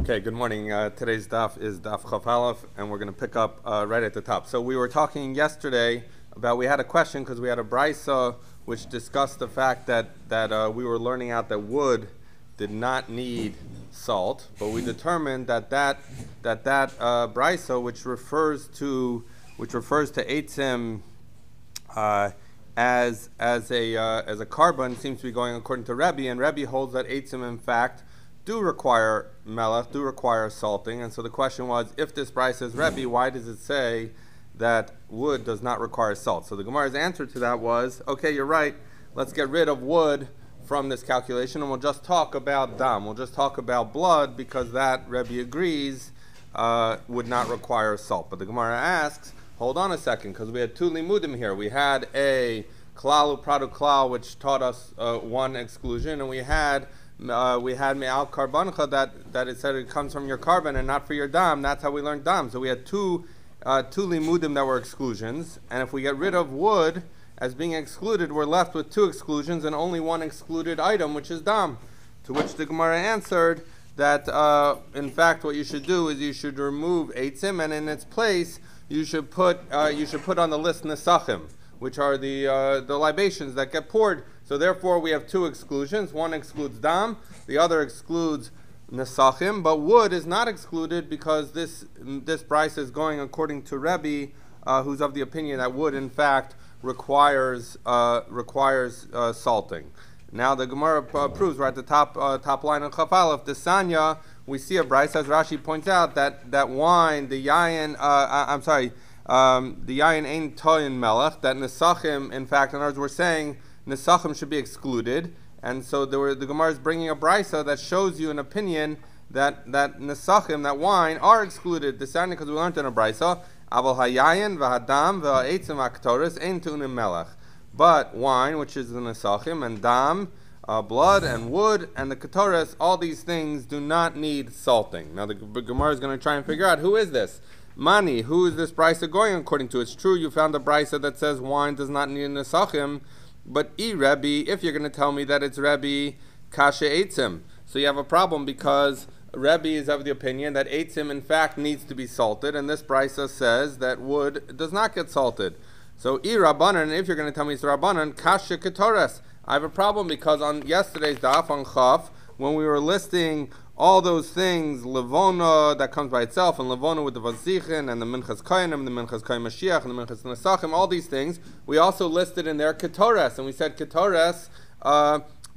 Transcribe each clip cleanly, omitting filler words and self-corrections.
Okay, good morning. Today's daf is daf Chaf Aleph, and we're going to pick up right at the top. So we were talking yesterday about, we had a question because we had a brisa which discussed the fact that we were learning out that wood did not need salt, but we determined that brisa which refers to eitzim as a carbon seems to be going according to Rebbe, and Rebbe holds that eitzim in fact do require melech, do require salting. And so the question was, if this brisa is Rebbe, why does it say that wood does not require salt? So the Gemara's answer to that was, okay, you're right, let's get rid of wood from this calculation and we'll just talk about dam, we'll just talk about blood, because that Rebbe agrees would not require salt. But the Gemara asks, hold on a second, because we had two limudim here. We had a klal u'pradu klal, which taught us one exclusion, and we had me'al karbancha that it said it comes from your carbon and not for your dam. That's how we learned dam. So we had two limudim that were exclusions, and if we get rid of wood as being excluded, we're left with two exclusions and only one excluded item, which is dam. To which the Gemara answered that in fact what you should do is you should remove eitzim, and in its place you should put on the list nesachim, which are the libations that get poured. So therefore we have two exclusions. One excludes dam, the other excludes nesachim, but wood is not excluded because this brisa is going according to Rebbe, who's of the opinion that wood in fact requires salting. Now the Gemara proves right at the top line of Chaf Aleph, the Sanya, we see a brisa, as Rashi points out, that wine, the yayin, the yayin ain't toyin melech, that nesachim, in fact, in other words, we're saying nesachim should be excluded, and so the Gemara is bringing a brisa that shows you an opinion that nesachim, that wine, are excluded. The Sanya, because we learned in a brisa, aval hayayin v'hadam v'ha'etzim ha'ktoris ein tunim melech. But wine, which is the nesachim, and dam, blood and wood and the ketores, all these things do not need salting. Now the Gemara is going to try and figure out, who is this? Mani, who is this brisa going according to? It's true you found a brisa that says wine does not need nesachim, but Rebbe, if you're going to tell me that it's Rebbe kashe eitzim, so you have a problem, because Rebbe is of the opinion that eitzim in fact needs to be salted, and this brisa says that wood does not get salted. So Rabbanan, if you're going to tell me it's Rabbanan, kashe ketores, I have a problem, because on yesterday's daf on Chaf, when we were listing all those things, levona that comes by itself, and levona with the vazichin, and the minchas koyanim, and the minchas koyim mashiach, and the minchas nesachim, all these things, we also listed in there ketores, and we said ketores,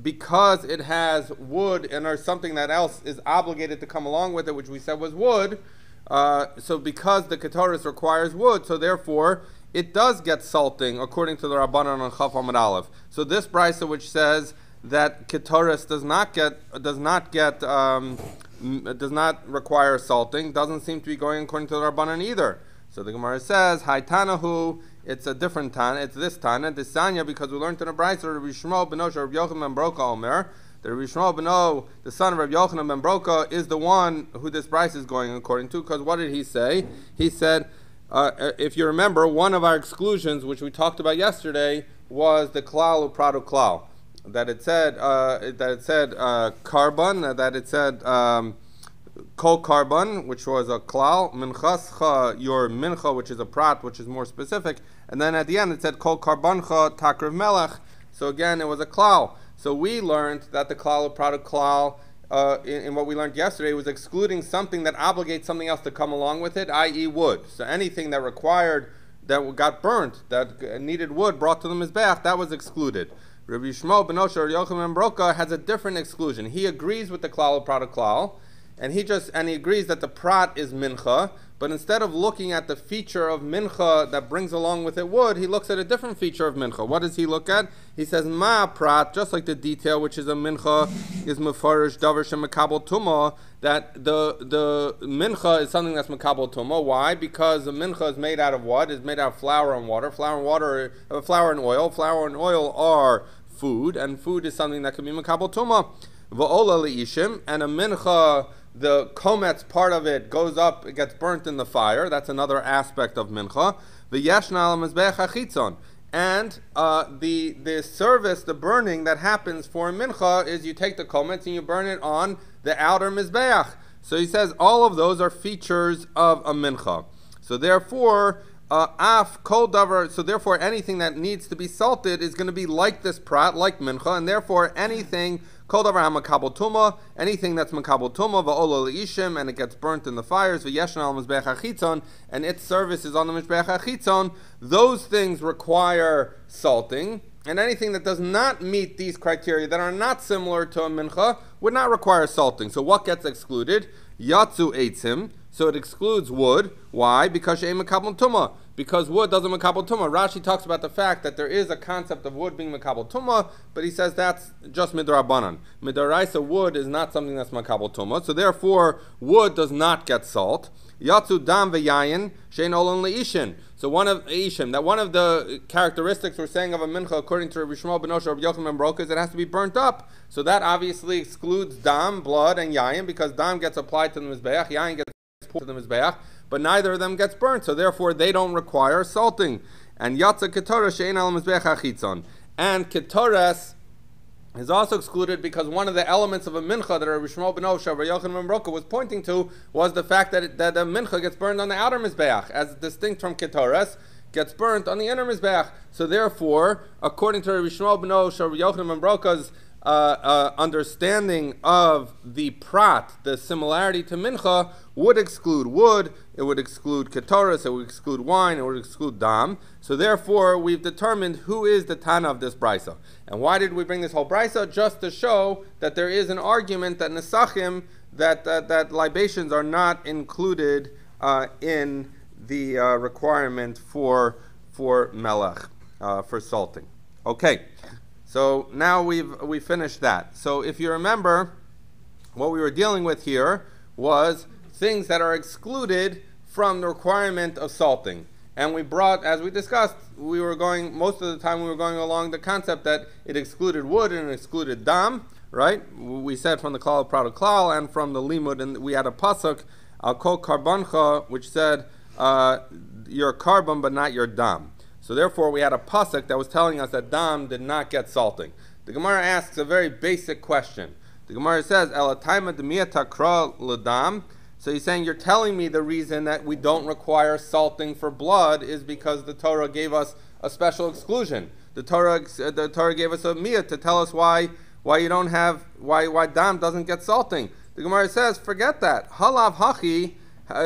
because it has wood and or something that else is obligated to come along with it, which we said was wood, so because the ketores requires wood, so therefore it does get salting according to the Rabbanan on Chaf Amud Aleph. So this brisa which says that ketores does not require salting doesn't seem to be going according to the Rabbanan either. So the Gemara says, Hai Tanahu, it's a different Tana, it's this Tana, this Sanya, because we learned in a brisa, Rabbi Shmuel ben Rabbi Yochanan ben Broka Omer, that Rabbi Shmuel ben the son of Rabbi Yochanan ben Broka, is the one who this brisa is going according to, because what did he say? He said, if you remember, one of our exclusions, which we talked about yesterday, was the klal u'pradu klal. That it said carbon, that it said kol carbon, which was a klal, minchascha, your mincha, which is a prat, which is more specific, and then at the end it said kol karbancha takriv melech. So again, it was a klal. So we learned that the klal u'pradu klal, in what we learned yesterday, was excluding something that obligates something else to come along with it, i.e. wood. So anything that required, that got burnt, that needed wood brought to the mizbeach, that was excluded. Rabbi Shmuel ben Yochanan ben Broka has a different exclusion. He agrees with the klal u'pradu klal, and he agrees that the prat is mincha, but instead of looking at the feature of mincha that brings along with it wood, he looks at a different feature of mincha. What does he look at? He says, ma prat, just like the detail, which is a mincha, is mefarish davar shemakabel tumah, that the mincha is something that's makabel tumah. Why? Because the mincha is made out of what? It's made out of flour and water. Flour and oil. Flour and oil are food, and food is something that can be makabel tumah. Va'ola li'ishim, and a mincha, the kometz part of it goes up, it gets burnt in the fire. That's another aspect of mincha. V'yeshna al mizbeach hachitzon, And the service, the burning that happens for mincha is you take the kometz and you burn it on the outer mizbeach. So he says all of those are features of a mincha. So therefore, af kol davar. So therefore, anything that needs to be salted is going to be like this prat, like mincha, and therefore anything kol davar hamakabel tuma, anything that's makabel tuma va'olo leishim, and it gets burnt in the fires v'yeshan al mizbeach hachitzon, and its service is on the mizbeach hachitzon. Those things require salting. And anything that does not meet these criteria, that are not similar to a mincha, would not require salting. So what gets excluded? Yatsu eitzim. So it excludes wood. Why? Because she'em makabel tuma. Because wood doesn't makabel tuma. Rashi talks about the fact that there is a concept of wood being makabel tuma, but he says that's just midrabanan. Midaraisa wood is not something that's makabel tuma. So therefore, wood does not get salt. Yatsu dam ve'yayin shein olon leishin. So one of the characteristics we're saying of a mincha, according to Rabbi Shmuel ben Osher, Rabbi Yochanan ben Baruch, is it has to be burnt up. So that obviously excludes dam, blood, and yayin, because dam gets applied to the mizbeach, yayin gets poured to the mizbeach, but neither of them gets burnt. So therefore, they don't require salting. And yatsa ketorah she'ein al mizbeach hachitzon. And ketores is also excluded because one of the elements of a mincha that Rabbi Shmuel ben Osher, Rabbi Yochanan ben Baruch was pointing to was the fact that the mincha gets burned on the outer mizbeach, as distinct from ketores, gets burnt on the inner mizbeach. So therefore, according to Rabbi Shmuel ben Osher, Rabbi Yochanan ben Baruch's understanding of the prat, the similarity to mincha, would exclude wood, it would exclude ketores, it would exclude wine, it would exclude dam. So therefore, we've determined who is the Tana of this brisa. And why did we bring this whole brisa? Just to show that there is an argument that nesachim, that libations are not included in the requirement for melech, for salting. Okay. So now we finished that. So if you remember, what we were dealing with here was things that are excluded from the requirement of salting. And we brought, as we discussed, most of the time we were going along the concept that it excluded wood and it excluded dam, right? We said from the klal of prat klal and from the limud, and we had a pasuk, al kol karbancha, which said, your carbon but not your dam. So therefore, we had a pasuk that was telling us that dam did not get salting. The Gemara asks a very basic question. The Gemara says, "Elataima demia takra ledam." So he's saying, you're telling me the reason that we don't require salting for blood is because the Torah gave us a special exclusion. The Torah gave us a miyah to tell us why dam doesn't get salting. The Gemara says, forget that. Halav hachi.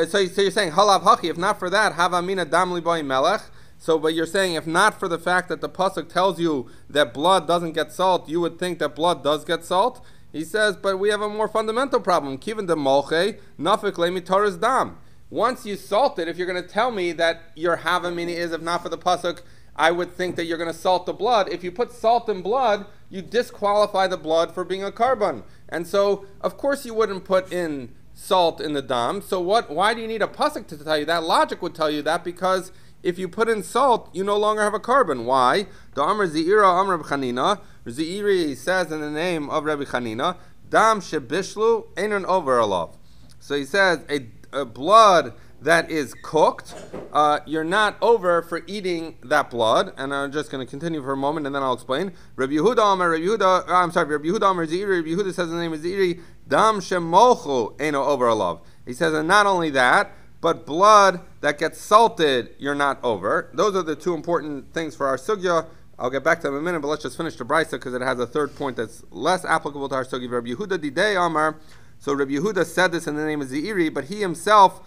So you're saying halav hachi. If not for that, havamina dam liboy melech. So, but you're saying if not for the fact that the pasuk tells you that blood doesn't get salt, you would think that blood does get salt? He says, but we have a more fundamental problem. Kiven de molche, nafik lemi Torah's dam. Once you salt it, if you're going to tell me that your havamina is, if not for the pasuk, I would think that you're going to salt the blood. If you put salt in blood, you disqualify the blood for being a carbon. And so, of course you wouldn't put in salt in the dam. So why do you need a pasuk to tell you that? Logic would tell you that, because if you put in salt, you no longer have a carbon. Why? The Amr Zeira Amr Rabbi Chanina. Zeiri says in the name of Rabbi Chanina, Dam shebishlu einon over alav. So he says a blood that is cooked, you're not over for eating that blood. And I'm just going to continue for a moment, and then I'll explain. Rabbi Yehuda Amr Zeiri. Rabbi Yehuda says in the name of Zeiri, Dam shemolchu einon over alav. He says, and not only that, but blood that gets salted, you're not over. Those are the two important things for our sugya. I'll get back to them in a minute, but let's just finish the brisa because it has a third point that's less applicable to our sugya. Rabbi Yehuda didei Amar. So Rabbi Yehuda said this in the name of Zeiri, but he himself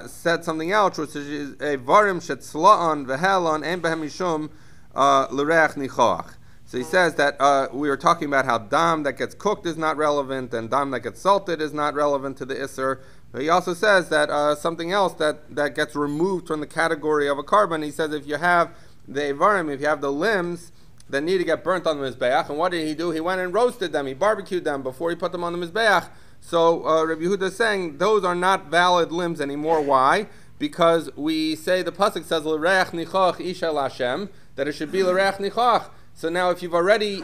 said something else, which is a varim shetzla'an v'helon en behem mishum l'reach nichoach. So he says that we were talking about how dam that gets cooked is not relevant and dam that gets salted is not relevant to the isser. But he also says that something else that gets removed from the category of a carbon. He says if you have the Ivarim, if you have the limbs that need to get burnt on the Mizbeach, and what did he do? He went and roasted them, he barbecued them before he put them on the Mizbeach. So Rabbi Yehuda is saying those are not valid limbs anymore. Why? Because we say the pasuk says l'reach nichach isha l'Hashem, that it should be l'reach nichach. So now if you've already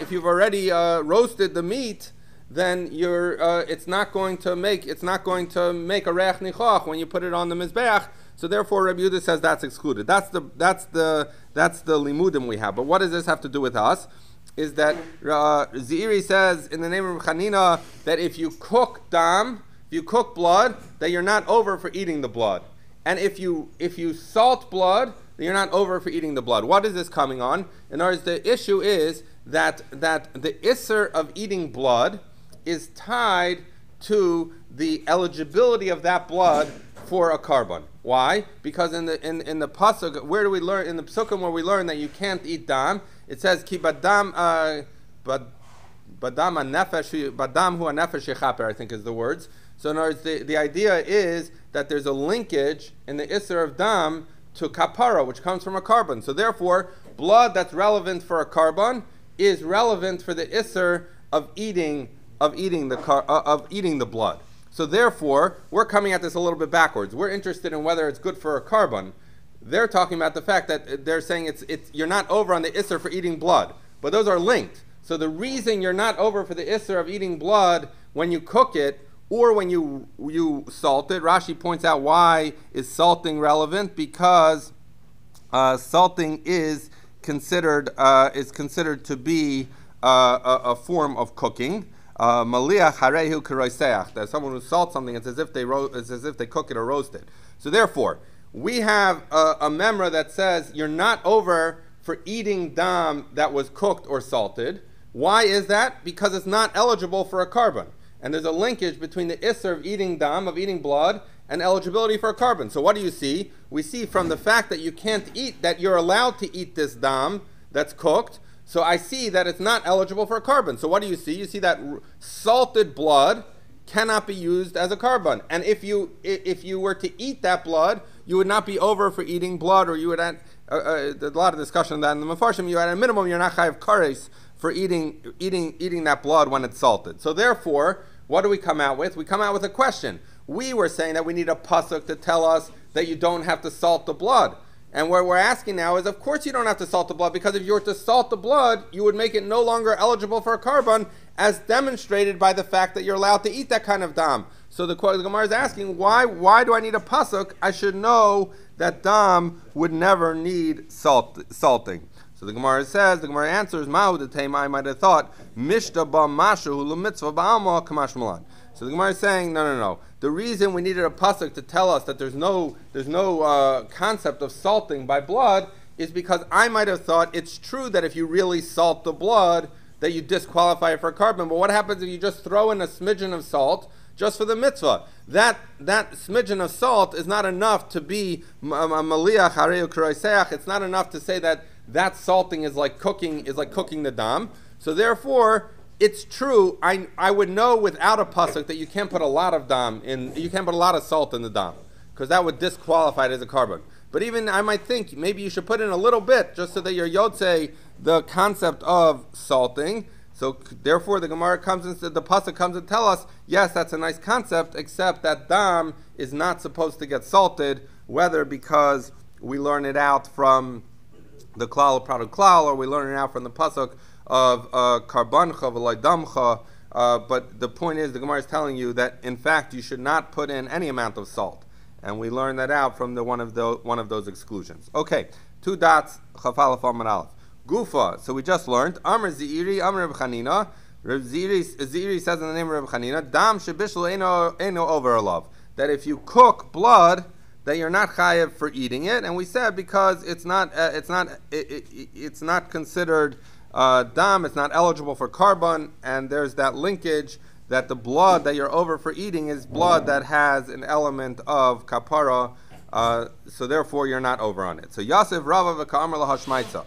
roasted the meat, then it's not going to make a reach nichach when you put it on the mizbeach. So therefore, Rabbi Yehuda says that's excluded. That's the limudim we have. But what does this have to do with us? Is that Zeiri says in the name of Chanina that if you cook dam, if you cook blood, that you're not over for eating the blood. And if you salt blood, then you're not over for eating the blood. What is this coming on? In other words, the issue is that the isser of eating blood is tied to the eligibility of that blood for a carbon. Why? Because in the pasuk, where do we learn in the psukim where we learn that you can't eat dam? It says ki badam badam hu nefesh yechaper, I think is the words. So in other words, the idea is that there's a linkage in the isser of dam to kapara, which comes from a carbon. So therefore, blood that's relevant for a carbon is relevant for the isser of eating the blood. So therefore, we're coming at this a little bit backwards. We're interested in whether it's good for a carbon. They're talking about the fact that they're saying it's you're not over on the isser for eating blood, but those are linked. So the reason you're not over for the isser of eating blood when you cook it or when you salt it, Rashi points out why is salting relevant, because salting is considered to be a form of cooking. Maliach harehu k'roiseach, that someone who salts something, it's as if they cook it or roast it. So therefore, we have a memra that says you're not over for eating dam that was cooked or salted. Why is that? Because it's not eligible for a carbon. And there's a linkage between the isser of eating dam, of eating blood, and eligibility for a carbon. So what do you see? We see from the fact that you can't eat, that you're allowed to eat this dam that's cooked. So I see that it's not eligible for a carbon. So what do you see? You see that salted blood cannot be used as a carbon. And if you were to eat that blood, you would not be over for eating blood, or you would add a lot of discussion on that in the Mefarshim. You at a minimum, you're not chayav kares for eating that blood when it's salted. So therefore, what do we come out with? We come out with a question. We were saying that we need a pasuk to tell us that you don't have to salt the blood. And what we're asking now is, of course you don't have to salt the blood, because if you were to salt the blood, you would make it no longer eligible for a carbon, as demonstrated by the fact that you're allowed to eat that kind of dam. So the Gemara is asking, why do I need a pasuk? I should know that dam would never need salting. So the Gemara answers, Ma'u d'teima, I might have thought, Mishta ba mashu l'mitzvah ba'alma kamash malan. So the Gemara is saying, no. The reason we needed a pasuk to tell us that there's no concept of salting by blood is because I might have thought it's true that if you really salt the blood, that you disqualify it for a carbon. But what happens if you just throw in a smidgen of salt just for the mitzvah? That smidgen of salt is not enough to be maliach hareu k'roiseach. It's not enough to say that salting is like cooking the dam. So therefore, it's true. I would know without a pasuk that you can't put a lot of dam in. You can't put a lot of salt in the dam, because that would disqualify it as a carbon. But even I might think maybe you should put in a little bit just so that your yotzei the concept of salting. So therefore, the Gemara comes and the pasuk comes and tell us, yes, that's a nice concept, except that dam is not supposed to get salted, whether because we learn it out from the klal of product klal, or we learn it out from the pasuk of karbancha v'loy damcha. But the point is, the Gemara is telling you that in fact you should not put in any amount of salt, and we learn that out from one of those exclusions. Okay, 2 dots chafalaf amar aleph. Gufa. So we just learned Amr Ziri, Amr Reb Chanina. Ziri says in the name of Reb Chanina, Dam shebishlo eno over alav, that if you cook blood, that you're not chayev for eating it. And we said because it's not considered dam, it's not eligible for carbon, and there's that linkage that the blood that you're over for eating is blood that has an element of kapara, so therefore you're not over on it. So Yasef Rava v'ka'amar lahashmaitza.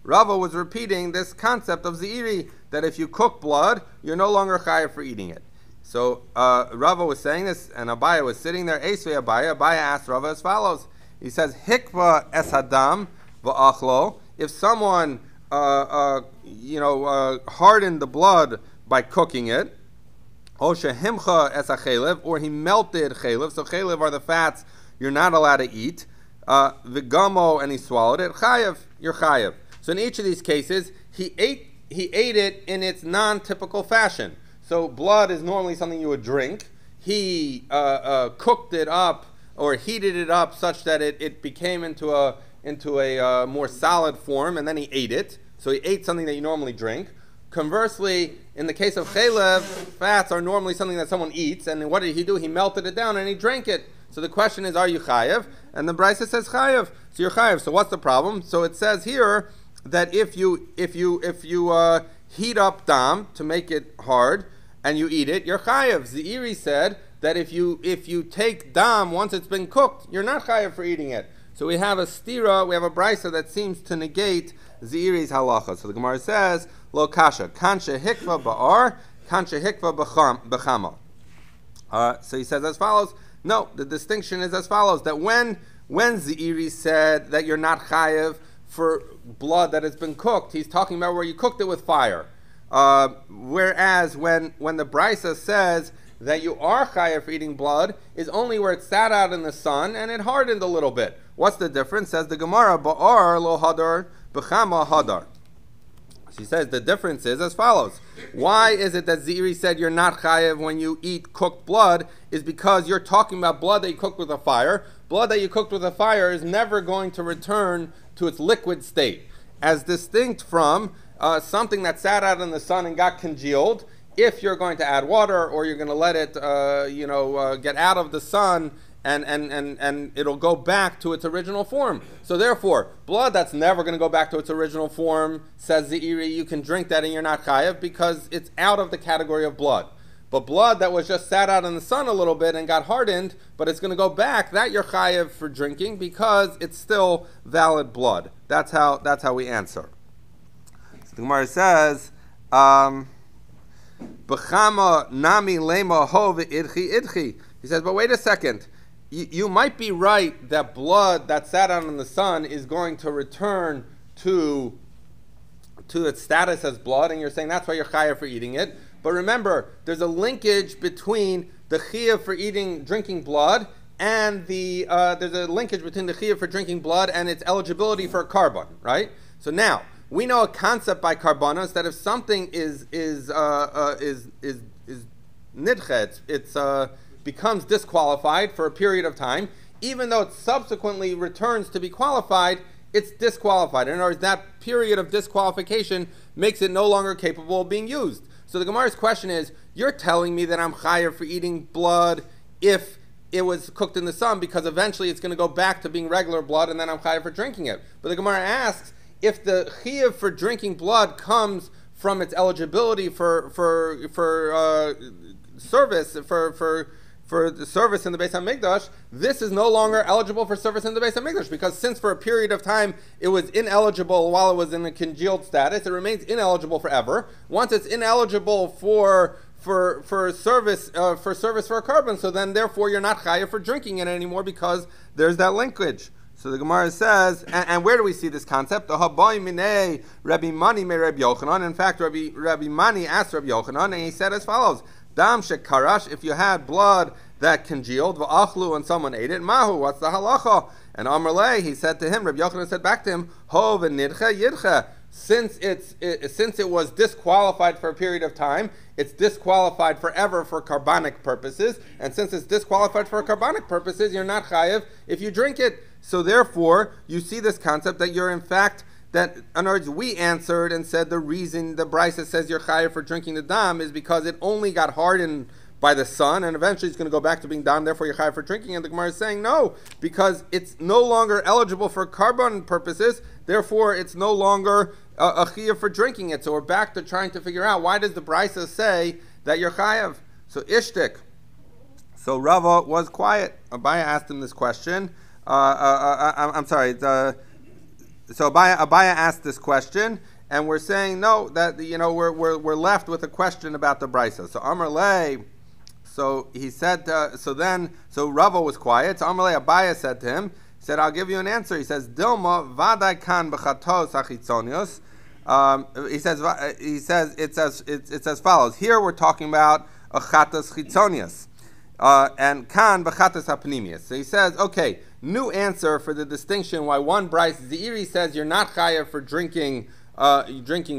Rava was repeating this concept of Zeiri, that if you cook blood, you're no longer chayav for eating it. So Rava was saying this, and Abaya was sitting there. Esvei Abaya asked Rava as follows. He says, Hikva es hadam v'achlo. If someone hardened the blood by cooking it, or shehimcha es achelev, or he melted chelev. So chelev are the fats you're not allowed to eat. V'gamo, and he swallowed it. Chayav, you're chayav. So in each of these cases, he ate it in its non-typical fashion. So blood is normally something you would drink. He cooked it up or heated it up such that it became into a more solid form, and then he ate it. So he ate something that you normally drink. Conversely, in the case of chelev, fats are normally something that someone eats, and what did he do? He melted it down and he drank it. So the question is, are you chayev? And the Brisa says chayev, so you're chayev. So what's the problem? So it says here that if you heat up dam to make it hard and you eat it, you're chayev. Zeiri said that if you take dam once it's been cooked, you're not chayev for eating it. So we have a stira, we have a brisa that seems to negate Zeiri's halacha. So the Gemara says, lo kasha, kansha hikva ba'ar, kansha hikva b'chama. So he says as follows, no, the distinction is as follows, that when Zeiri said that you're not chayev for blood that has been cooked, he's talking about where you cooked it with fire. Whereas when the brisa says that you are chayev for eating blood is only where it sat out in the sun and it hardened a little bit. What's the difference? Says the Gemara, ba'ar lo hadar, b'chama hadar. She says the difference is as follows. Why is it that Zeiri said you're not chayev when you eat cooked blood? Is because you're talking about blood that you cooked with a fire. Blood that you cooked with a fire is never going to return to its liquid state, as distinct from something that sat out in the sun and got congealed. If you're going to add water or you're going to let it, get out of the sun and it'll go back to its original form. So therefore, blood that's never going to go back to its original form, says Zeiri, you can drink that and you're not chayev because it's out of the category of blood. But blood that was just sat out in the sun a little bit and got hardened, but it's going to go back, that you're chayev for drinking because it's still valid blood. That's how we answer. So the Gemara says, B'chama nami lema hov idchi idchi. He says, but wait a second. You might be right that blood that sat out in the sun is going to return to its status as blood, and you're saying that's why you're chayav for eating it. But remember, there's a linkage between the chayav for drinking blood, and there's a linkage between the chayav for drinking blood and its eligibility for a carbon, right? So now we know a concept by karbanos that if something is nidchet, it's becomes disqualified for a period of time, even though it subsequently returns to be qualified, it's disqualified. In other words, that period of disqualification makes it no longer capable of being used. So the Gemara's question is, you're telling me that I'm chayav for eating blood if it was cooked in the sun, because eventually it's going to go back to being regular blood, and then I'm chayav for drinking it. But the Gemara asks, if the chayav for drinking blood comes from its eligibility for service, for the service in the Beis HaMikdash, this is no longer eligible for service in the Beis HaMikdash, because since for a period of time it was ineligible while it was in a congealed status, it remains ineligible forever. Once it's ineligible for service for a carbon, so then therefore you're not chayav for drinking it anymore because there's that linkage. So the Gemara says, and where do we see this concept? The Habai Minei Rabbi Mani me Rabbi Yochanan. In fact, Rabbi Mani asked Rabbi Yochanan, and he said as follows: Dam shekarash, if you had blood that congealed, v'achlu, and someone ate it, mahu, what's the halacha? And Amar Lei, he said to him, Rabbi Yochanan said back to him, ho v'nidcha yidcha. Since it was disqualified for a period of time, it's disqualified forever for carbonic purposes, and since it's disqualified for carbonic purposes, you're not chayev if you drink it. So therefore, you see this concept that you're in fact, that, in other words, we answered and said the reason the Brisa says you're chayav for drinking the dam is because it only got hardened by the sun, and eventually it's going to go back to being dam, therefore you're chayav for drinking. And the Gemara is saying no, because it's no longer eligible for carbon purposes, therefore it's no longer a chayav for drinking it. So we're back to trying to figure out, why does the Brisa say that you're chayav? So ishtik. So Rava was quiet. Abaya asked him this question. I'm sorry. So Abaya asked this question, and we're saying no, that we're left with a question about the Brisa. So Amar Lei, so he said, so Rava was quiet. So Amar Lei, Abaya said to him, he said, I'll give you an answer. He says, Dilma vadai kan b'chatos achitzonios. He says it's as follows. Here we're talking about a chatos chitzonios, and kan b'chatos hapnimius. So he says, okay, new answer for the distinction why one Bryce Zeiri says you're not chayav for drinking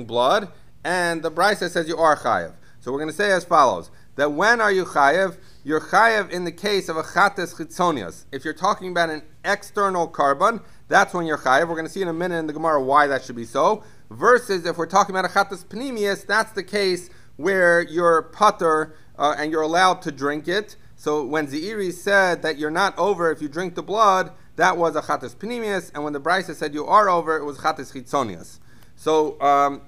blood, and the Bryce says you are chayav. So we're going to say as follows: that when are you chayav? You're chayav in the case of a chates chitzonios. If you're talking about an external carbon, that's when you're chayav. We're going to see in a minute in the Gemara why that should be so. versus if we're talking about a chatas panimius, that's the case where you're pater and you're allowed to drink it. So when Zeiri said that you're not over if you drink the blood, that was a chatas panimius, and when the Brisa said you are over, it was chatas chitzonius. So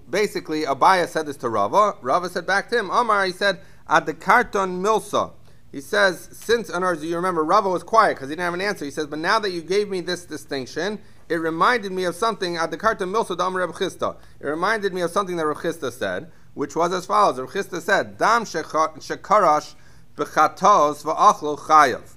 basically, Abaya said this to Rava. Rava said back to him, Amar, he said, ad the karton milsa. He says, since, in other words, you remember, Rava was quiet because he didn't have an answer. He says, but now that you gave me this distinction, it reminded me of something, ad the karton milsa dam Reb Chisda. It reminded me of something that Reb Chisda said, which was as follows. Reb Chisda said, dam shekarash b'chatos v'achlo chayav.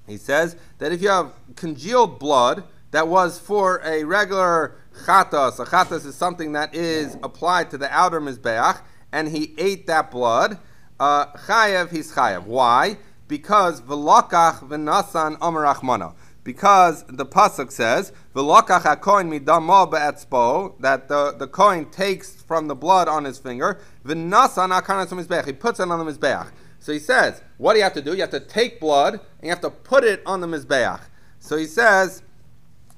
He says that if you have congealed blood that was for a regular chatas, a chatas is something that is applied to the outer mizbeach, and he ate that blood, chayav, he's chayav. Why? Because v'lokach v'nasan amar Rachmana. Because the pasuk says v'lokach hakohen midamo be'etzbo, that the kohen takes from the blood on his finger, v'nasan akanas mizbeach, he puts it on the mizbeach. So he says, what do you have to do? You have to take blood and you have to put it on the mizbeach. So he says,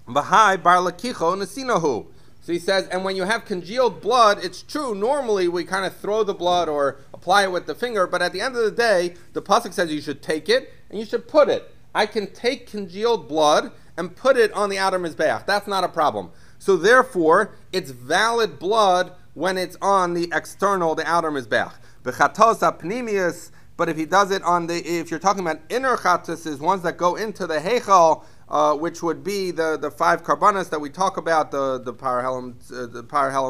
V'hai bar lakicho nesinahu. So he says, and when you have congealed blood, it's true, normally we kind of throw the blood or apply it with the finger, but at the end of the day, the pasuk says you should take it and you should put it. I can take congealed blood and put it on the outer mizbeach. That's not a problem. So therefore, it's valid blood when it's on the external, the outer mizbeach. B'chatos ha'pnimius. But if he does it on if you're talking about inner chatas, ones that go into the heichal, which would be the 5 karbanas that we talk about, the parhelam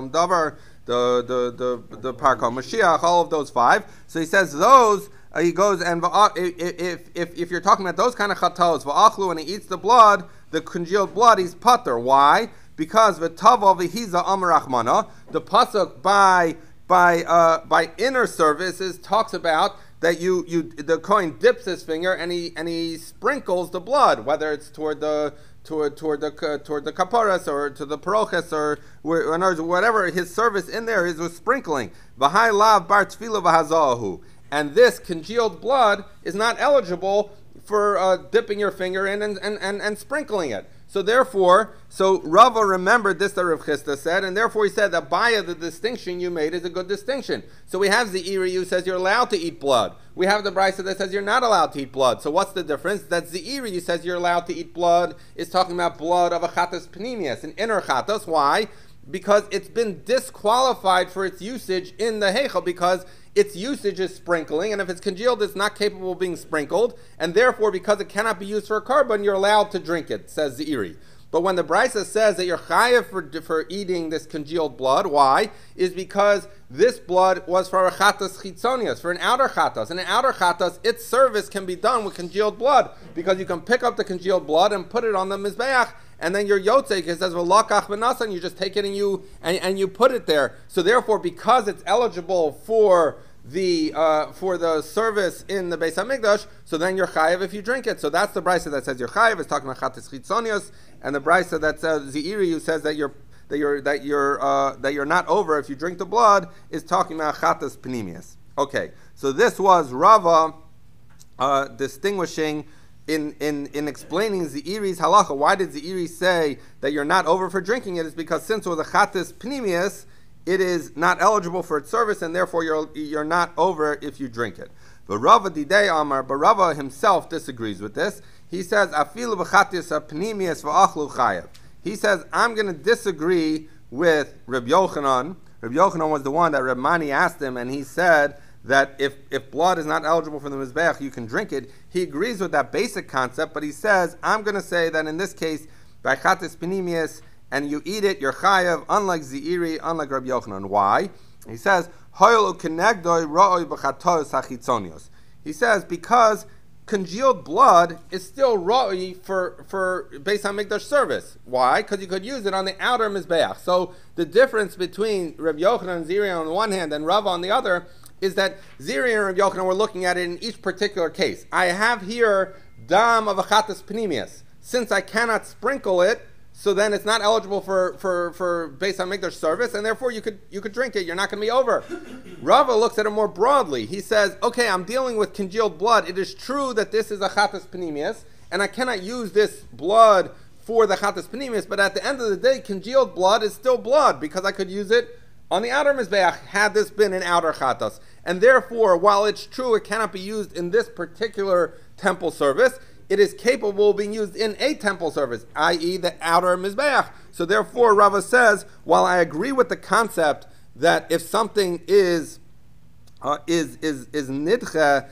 davar, the parkal mashiach, all of those 5. So he says those. He goes and if you're talking about those kind of chatos, va'achlu, and he eats the blood, the congealed blood, he's pater. Why? Because v'tavo v'hiza amar Rachmana, the pasuk by inner services talks about that the kohen dips his finger and he sprinkles the blood, whether it's toward the kaparas or to the paroches or whatever his service in there is with sprinkling. V'hai lav bar tefila v'hazahu, and this congealed blood is not eligible for dipping your finger in and sprinkling it. So therefore, Rava remembered this that Rav Chisda said, and therefore he said that Baya, the distinction you made is a good distinction. So we have Zeiri who says you're allowed to eat blood. We have the Brisa that says you're not allowed to eat blood. So what's the difference? That Zeiri who says you're allowed to eat blood is talking about blood of a chatas panimius, an inner chatas. Why? Because it's been disqualified for its usage in the heichal, because its usage is sprinkling, and if it's congealed, it's not capable of being sprinkled, and therefore, because it cannot be used for a carbon, you're allowed to drink it, says Zeiri. But when the Brisa says that you're chayav for eating this congealed blood, why? Is because this blood was for a chatas chitzonius, for an outer chatas. And an outer chatas, its service can be done with congealed blood, because you can pick up the congealed blood and put it on the mizbeach, and then your yotzek, it says v'lakach v'nasan, you just take it and you put it there. So therefore, because it's eligible for the service in the Beis Hamikdash, so then you're chayav if you drink it. So that's the brisa that says you're chayav. It's talking about chatas chitzonius, and the brisa that says Zeiri, who says that you're not over if you drink the blood, is talking about chatas panimius. Okay, so this was Rava distinguishing in explaining Zeiri's halacha. Why did Zeiri say that you're not over for drinking it? Is because since it was a chatas panimius, it is not eligible for its service, and therefore you're not over if you drink it. But Rava Didei Amar, but Rava himself disagrees with this. He says, Afilu b'chatis panimius v'achlu chayav. He says, I'm going to disagree with Reb Yochanan. Reb Yochanan was the one that Reb Mani asked him, and he said that if blood is not eligible for the mizbeach, you can drink it. He agrees with that basic concept, but he says, I'm going to say that in this case, by chatis panimius, and you eat it, you're chayav, unlike Zeiri, unlike Rabbi Yochanan. Why? He says, he says, because congealed blood is still ra'i for Beis Hamikdash service. Why? Because you could use it on the outer mizbeach. So the difference between Rabbi Yochanan and Zeiri on the one hand and Rava on the other is that Zeiri and Rabbi Yochanan were looking at it in each particular case. I have here dam of a chatas panimius. Since I cannot sprinkle it, so then it's not eligible for Beis Hamikdash service, and therefore you could drink it. You're not going to be over. Rava looks at it more broadly. He says, okay, I'm dealing with congealed blood. It is true that this is a chatas panimius, and I cannot use this blood for the chatas panimis, but at the end of the day, congealed blood is still blood because I could use it on the outer mizbeach had this been an outer chatas. And therefore, while it's true it cannot be used in this particular temple service, it is capable of being used in a temple service, i.e. the outer mizbeach. So therefore, Rava says, while I agree with the concept that if something is nidche,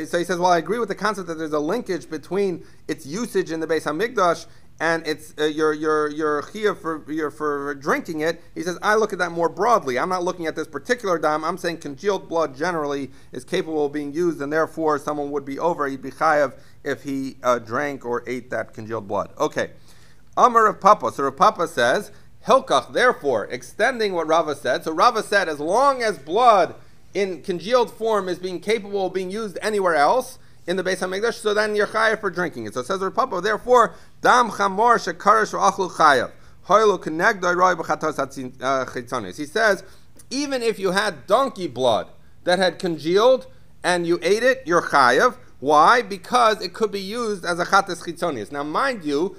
so he says, well, I agree with the concept that there's a linkage between its usage in the Beis Hamikdash and it's your chiyuv for drinking it. He says, I look at that more broadly. I'm not looking at this particular dam. I'm saying congealed blood generally is capable of being used, and therefore someone would be over. He'd be chayav if he drank or ate that congealed blood. Okay, Amar of Papa. So Rav Papa says, Hilkach, therefore, extending what Rava said. So Rava said, as long as blood in congealed form is being capable of being used anywhere else in the Beis Hamikdash, so then you're chayav for drinking it. So it says Rav Papa, therefore, dam chamor shekarish v'achlu chayav hoylu kenegdoi roi b'chatos chitzonis. He says, even if you had donkey blood that had congealed and you ate it, you're chayav. Why? Because it could be used as a chatas chitzonis. Now, mind you,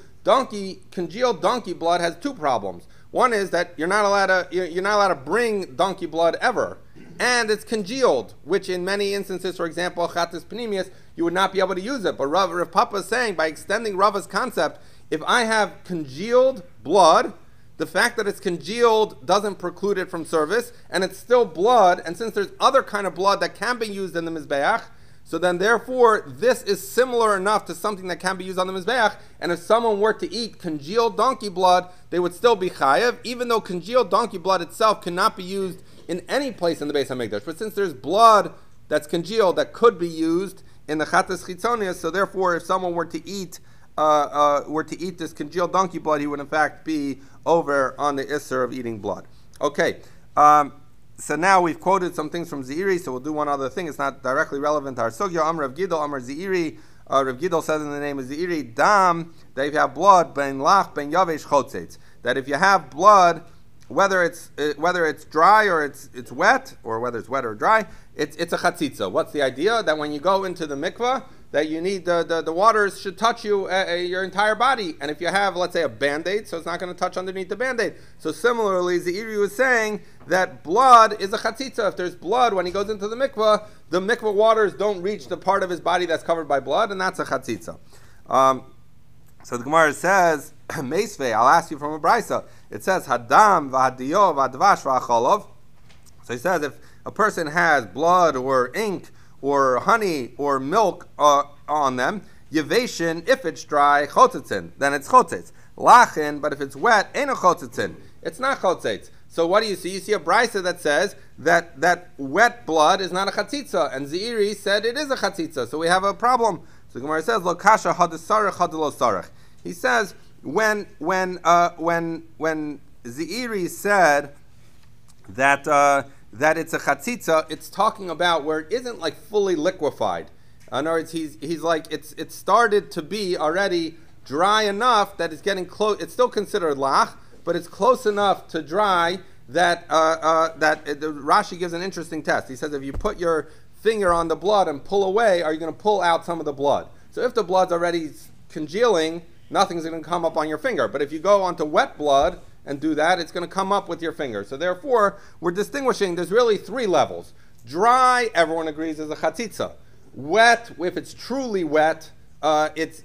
congealed donkey blood has two problems. One is that you're not allowed to bring donkey blood ever, and it's congealed, which in many instances, for example, chatas panimius, you would not be able to use it. But Rav Papa is saying, by extending Rava's concept, if I have congealed blood, the fact that it's congealed doesn't preclude it from service, and it's still blood, and since there's other kind of blood that can be used in the mizbeach, so then, therefore, this is similar enough to something that can be used on the mizbeach. And if someone were to eat congealed donkey blood, they would still be chayav, even though congealed donkey blood itself cannot be used in any place in the Beis Hamikdash. But since there's blood that's congealed that could be used in the chatas chitzonius, so therefore, if someone were to eat this congealed donkey blood, he would in fact be over on the isser of eating blood. Okay. So now we've quoted some things from Zeiri, so we'll do one other thing. It's not directly relevant to our sugya. Amar Rav Gidol, Amar Zeiri. Rav Gidol says in the name of Zeiri, dam, that if you have blood, ben lach, ben yavesh chotzetz, that if you have blood, whether it's dry or it's wet, or whether it's wet or dry, it's a chatzitza. What's the idea? That when you go into the mikvah, that you need the waters should touch your entire body. And if you have, let's say, a Band-Aid, so it's not going to touch underneath the Band-Aid. So similarly, Zeiri was saying that blood is a chatzitza. If there's blood, when he goes into the mikvah waters don't reach the part of his body that's covered by blood, and that's a chatzitza. So the Gemara says, Meisvei, I'll ask you from a brisa. It says, Hadam, v'hadiyo, v'advash, v'acholov. So he says, if a person has blood or ink or honey or milk on them, yeveshin, if it's dry, chotzitzin, then it's chotzitz. Lachin, but if it's wet, ain't a chotzitzin. It's not chotzitz. So what do you see? You see a brisa that says that wet blood is not a chatzitza, and Zeiri said it is a chatzitza. So we have a problem. So the Gemara says, Lo kasha hadasarach hadalo sarach. He says when Zeiri said that it's a chatzitza, it's talking about where it isn't like fully liquefied. In other words, he's like it's started to be already dry enough that it's getting close. It's still considered lach, but it's close enough to dry that Rashi gives an interesting test. He says if you put your finger on the blood and pull away, are you going to pull out some of the blood? So if the blood's already congealing, nothing's going to come up on your finger. But if you go onto wet blood and do that, it's going to come up with your finger. So therefore, we're distinguishing, there's really three levels. Dry, everyone agrees, is a chatzitza. Wet, if it's truly wet, it's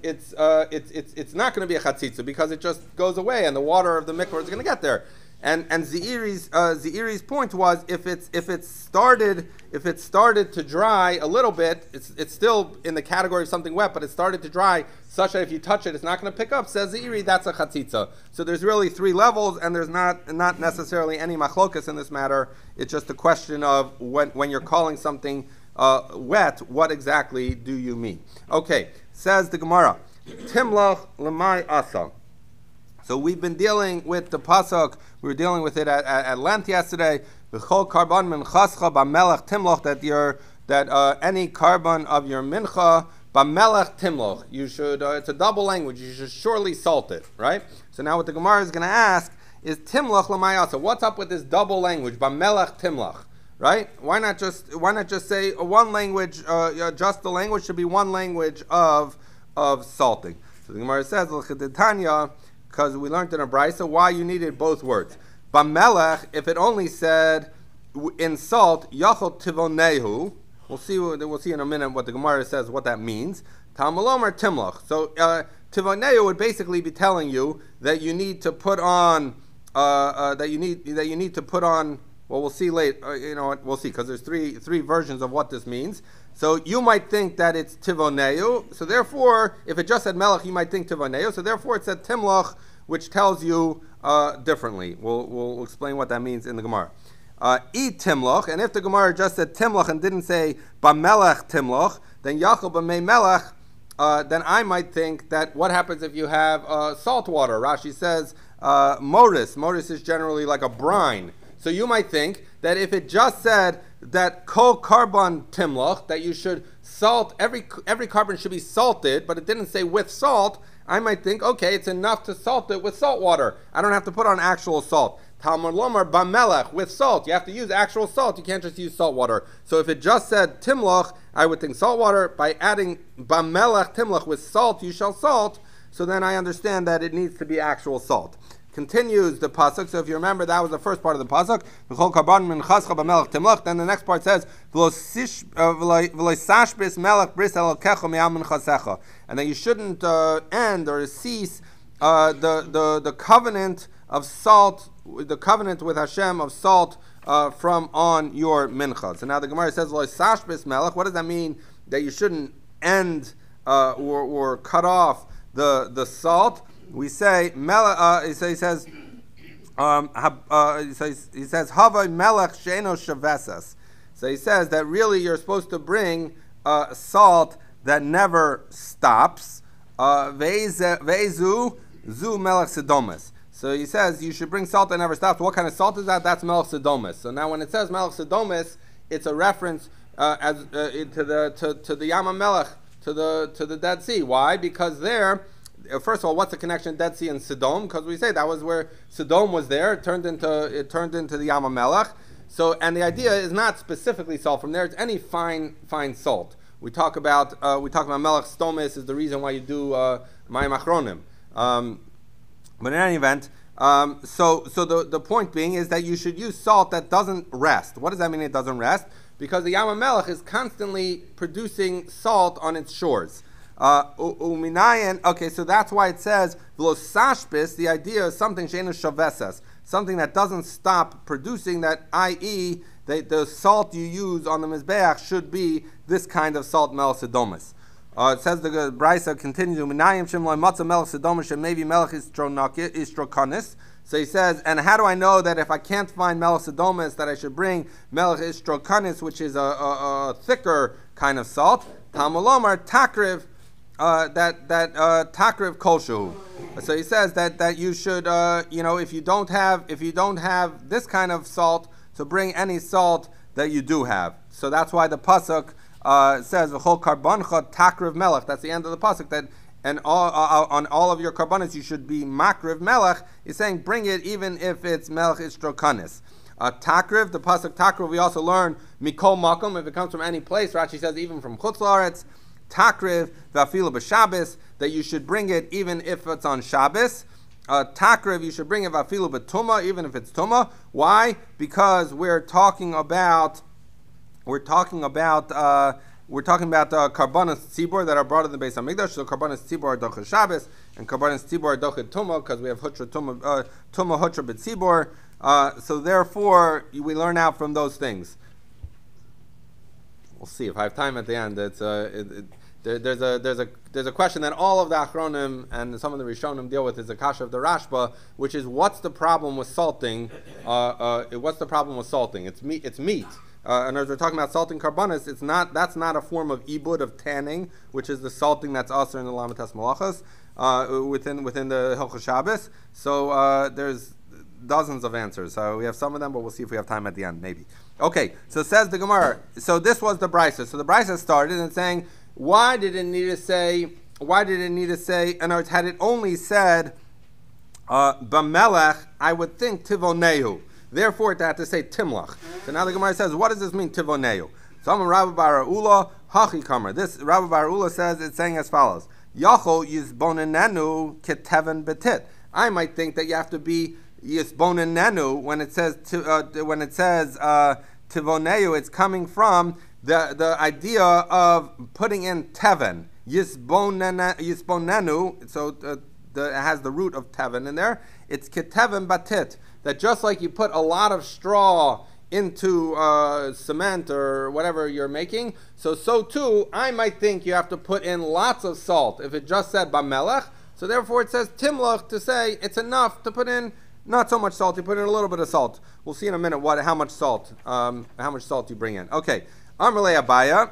not going to be a chatzitza because it just goes away and the water of the mikvah is going to get there. And Zeiri's point was if it started to dry a little bit, it's still in the category of something wet, but it started to dry such that if you touch it, it's not going to pick up. Says Zeiri, that's a chatzitza. So there's really three levels, and there's not necessarily any machlokas in this matter. It's just a question of when you're calling something wet, what exactly do you mean? Okay, says the Gemara, Timlach lemai asa. So we've been dealing with the pasuk. We were dealing with it at length yesterday. V'chol karban minchascha b'melech timloch, that any carbon of your mincha b'melech timloch, you should. It's a double language. You should surely salt it, right? So now what the Gemara is going to ask is timloch l'mayasa. What's up with this double language b'melech timloch, right? Why not just say one language? Just the language should be one language of salting. So the Gemara says, L'chiditanya, because we learned in a brisa why you needed both words. Bamelech, if it only said in salt, Yachol Tivonehu, we'll see in a minute what the Gemara says, what that means. Talmud Timloch. So Tivonehu would basically be telling you that you need to put on that you need to put on. Well, we'll see later. We'll see, because there's three versions of what this means. So you might think that it's Tivoneu. So therefore, if it just said Melech, you might think Tivoneu. So therefore, it said Timloch, which tells you differently. We'll explain what that means in the Gemara. Eat Timloch, and if the Gemara just said Timloch and didn't say Bamelech Timloch, then Yachol B'mei Melech, then I might think that what happens if you have salt water? Rashi says Moris. Moris is generally like a brine. So you might think that if it just said that kol carbon timloch, that you should salt, every carbon should be salted, but it didn't say with salt, I might think, okay, it's enough to salt it with salt water. I don't have to put on actual salt. Talmud lomar bamelech, with salt. You have to use actual salt. You can't just use salt water. So if it just said timloch, I would think salt water. By adding bamelech timloch, with salt, you shall salt. So then I understand that it needs to be actual salt. Continues the pasuk. So if you remember, that was the first part of the pasuk. Then the next part says, and that you shouldn't end or cease the covenant of salt, the covenant with Hashem of salt from on your mincha. So now the Gemara says, what does that mean? That you shouldn't end or cut off the salt. We say he says Havai Melech Sheino Shavesas. So he says that really you're supposed to bring salt that never stops. Ve'zu Zu Melech Sedomis. So he says you should bring salt that never stops. What kind of salt is that? That's Melech Sedomis. So now when it says Melech Sedomis, it's a reference to the Yam HaMelech, to the Dead Sea. Why? Because there, first of all, what's the connection Dead Sea and Sodom? Because we say that was where Sodom was there. It turned into the Yam HaMelech. So, and the idea is not specifically salt from there. It's any fine salt. We talk about Melech Stomis is the reason why you do Mayim Achronim. But in any event, so the point being is that you should use salt that doesn't rest. What does that mean? It doesn't rest because the Yam HaMelech is constantly producing salt on its shores. Okay, so that's why it says v'lo the idea is something she'enu shavesas, something that doesn't stop producing, that i.e. the salt you use on the mizbeach should be this kind of salt, melech sedomis. It says the Brisa continues, U'minayim shem lo matzah melech sedomis maybe melech istrokanis. So he says, and how do I know that if I can't find melech sedomis that I should bring melech istrokanis, which is a thicker kind of salt? Talmud lomar takriv. Takriv kolshu. So he says that you should, if you don't have this kind of salt, to bring any salt that you do have. So that's why the pasuk says v'chol karboncha takriv melech. That's the end of the pasuk. That and on all of your karbonis you should be makriv melech. He's saying bring it even if it's melech istrokanis. Takriv, the pasuk takriv, we also learn mikol makom, if it comes from any place. Rashi says even from chutz laaretz. Takriv v'afilu b'Shabbos, that you should bring it even if it's on Shabbos. Takriv, you should bring it v'afilu b'tumah, even if it's tumah. Why? Because we're talking about karbanos tzibur that are brought in the Beis Hamikdash. So karbanos tzibur are dochad Shabbos, and karbanos tzibur are dochad tumah, because we have hutra tumah hutra b'tzibur. So therefore, we learn out from those things. We'll see if I have time at the end. It's there's a question that all of the Achronim and some of the Rishonim deal with, is the kasha of the Rashba, which is what's the problem with salting? What's the problem with salting? It's meat. It's meat. And as we're talking about salting karbanis, that's not a form of ibud, of tanning, which is the salting that's also in the Lamatas Malachas within the Hilchos Shabbos. So there's dozens of answers. So we have some of them, but we'll see if we have time at the end, maybe. Okay, so says the Gemara. So this was the Brisa. So the Brisa started and saying, why did it need to say? In other words, had it only said Bamelech, I would think Tivonehu. Therefore, it had to say Timlach. So now the Gemara says, what does this mean, Tivonehu? So I'm Rabbi Bar Ula, Hachi Kamer. This Rabbi Bar Ula says, it's saying as follows. Yachol yizbonenenu keteven betit. I might think that you have to be yizbonenenu when it says tivoneu. It's coming from the idea of putting in teven. Yizbonenu. So it has the root of teven in there. It's keteven batit. That just like you put a lot of straw into cement or whatever you're making, so too, I might think you have to put in lots of salt. If it just said bamelech, so therefore it says timloch to say it's enough to put in not so much salt. You put in a little bit of salt. We'll see in a minute how much salt you bring in. Okay, Amrle Abaya.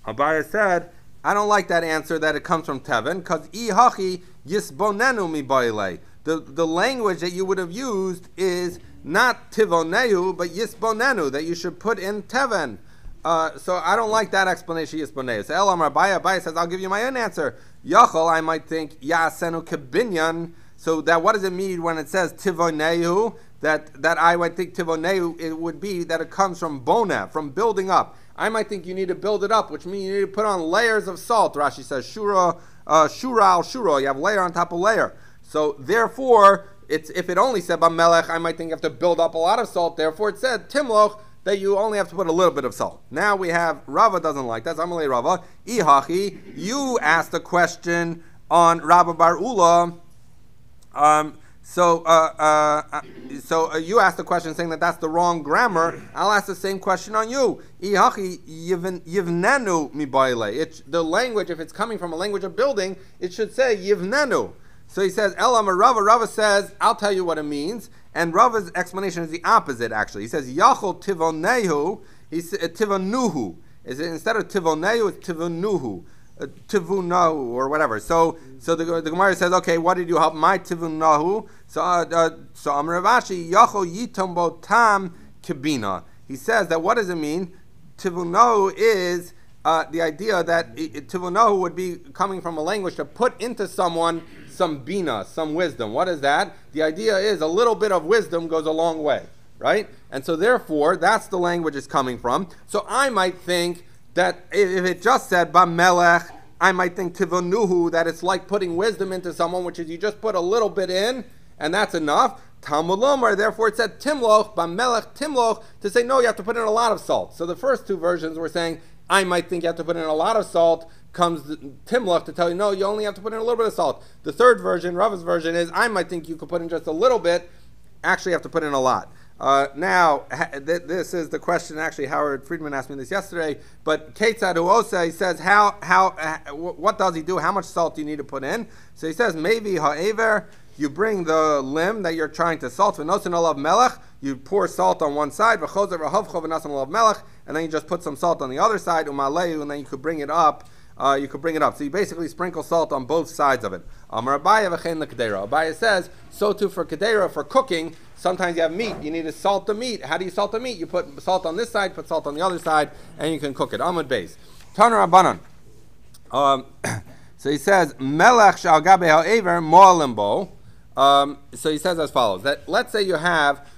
Abaya said, I don't like that answer that it comes from Tevin because ihachi yisbonenu mi baile. The language that you would have used is not tivoneu, but yisbonenu, that you should put in teven. So I don't like that explanation, yisboneu. So Elam Abaya says, I'll give you my own answer. Yachol, I might think, yasenu kebinyan. So that what does it mean when it says tivoneu? That I might think tivoneu, it would be that it comes from bona, from building up. I might think you need to build it up, which means you need to put on layers of salt. Rashi says, shura al shura. You have layer on top of layer. So therefore, if it only said bamelech, I might think you have to build up a lot of salt. Therefore, it said timloch, that you only have to put a little bit of salt. Now we have Rava doesn't like that. Amalei Rava ihachi. You asked a question on Rabba Bar Ula. So you asked the question saying that that's the wrong grammar. I'll ask the same question on you. Ihachi yivnenu mi baile. The language, if it's coming from a language of building, it should say yivnenu. So he says, Elam Rava. Rava says, I'll tell you what it means. And Rava's explanation is the opposite, actually. He says, Yachol tivonehu. He said, tivonuhu. Instead of tivonehu, it's tivonuhu. Tivunahu, or whatever. So the Gemara says, okay, what did you help my tivunahu? So Amar Ravashi, Yachol yitombo tam kibina. He says that what does it mean? Tivunahu is the idea that tivunahu would be coming from a language to put into someone some bina, some wisdom. What is that? The idea is a little bit of wisdom goes a long way, right? And so therefore, that's the language it's coming from. So I might think that if it just said bamelech, I might think tivonuhu, that it's like putting wisdom into someone, which is you just put a little bit in, and that's enough. Talmud Lomar, therefore it said timloch, bamelech, timloch, to say no, you have to put in a lot of salt. So the first two versions were saying, I might think you have to put in a lot of salt, comes timloch to tell you, no, you only have to put in a little bit of salt. The third version, Rava's version, is I might think you could put in just a little bit, actually have to put in a lot. Now, this is the question, actually Howard Friedman asked me this yesterday, but Ketzad Uose, he says, what does he do? How much salt do you need to put in? So he says, maybe ha'ever, you bring the limb that you're trying to salt, v'nosin olav melech, you pour salt on one side, v'chozer v'hovcho v'nosin olav melech, and then you just put some salt on the other side, umaleu, and then you could bring it up. So you basically sprinkle salt on both sides of it. Amar Abaya v'chein l'kedera. Abaya says, so too for kedera, for cooking, sometimes you have meat, you need to salt the meat. How do you salt the meat? You put salt on this side, put salt on the other side, and you can cook it. Amud Beis. Taner Rabbanan. So he says, melech shal gabe ha'ever mo'alimbo. So he says as follows, that let's say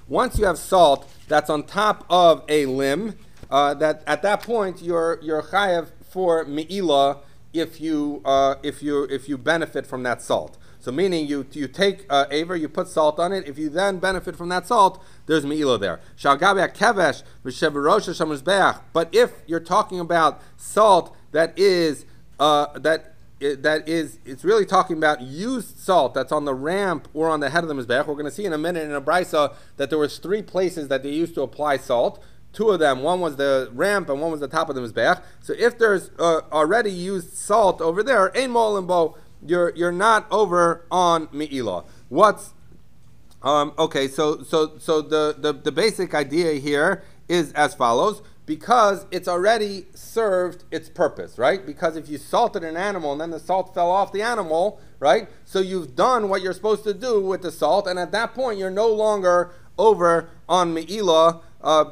once you have salt that's on top of a limb, that at that point you're chayev for me'ilah if you benefit from that salt. So meaning you take aver, you put salt on it. If you then benefit from that salt, there's me'ilah there. But if you're talking about salt it's really talking about used salt that's on the ramp or on the head of the mizbeach. We're going to see in a minute in a brisa that there was 3 places that they used to apply salt. 2 of them, one was the ramp and one was the top of the mizbeach. So if there's already used salt over there, ein mo'alimbo, you're not over on me'ilah. Okay? So the basic idea here is as follows. Because it's already served its purpose, right? Because if you salted an animal and then the salt fell off the animal, right? So you've done what you're supposed to do with the salt, and at that point you're no longer over on me'ilah